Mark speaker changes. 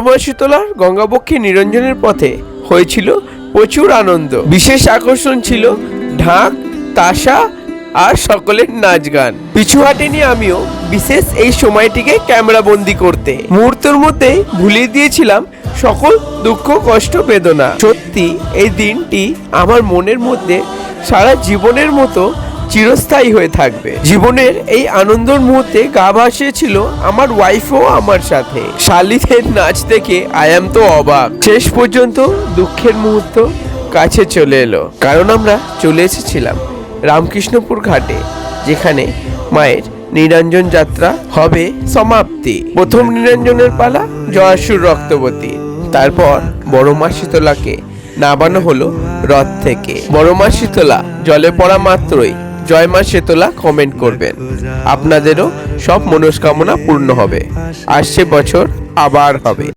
Speaker 1: মা শীতলার গঙ্গাবক্ষী নিরঞ্জনের পথে হয়েছিল প্রচুর আনন্দ। বিশেষ আকর্ষণ ছিল ঢাক, তাসা আর সকলের নাচ গান। পিছু হাটেনি আমিও বিশেষ এই সময়টিকে ক্যামেরা বন্দি করতে। মুহূর্তের মধ্যে ভুলিয়ে দিয়েছিলাম সকল দুঃখ, কষ্ট, বেদনা। সত্যি এই দিনটি আমার মনের মধ্যে সারা জীবনের মতো চিরস্থায়ী হয়ে থাকবে। জীবনের এই আনন্দের মুহূর্তে গা ভাসিয়েছিল আমার ওয়াইফও আমার সাথে। শালিদের নাচ দেখে আয়াম তো অবাক। শেষ পর্যন্ত দুঃখের মুহূর্ত কাছে চলে এলো, কারণ আমরা চলে এসেছিলাম রামকৃষ্ণপুর ঘাটে, যেখানে মায়ের নিরঞ্জন যাত্রা হবে সমাপ্তি। প্রথম নিরঞ্জনের পালা জয়াসুর রক্তবতী। তারপর বড় মা শীতলাকে নামানো হলো রথ থেকে। বড় মা শীতলা জলে পড়া মাত্রই জয় মা শীতলা কমেন্ট করবেন, আপনাদেরও সব মনস্কামনা পূর্ণ হবে। আসছে বছর আবার হবে।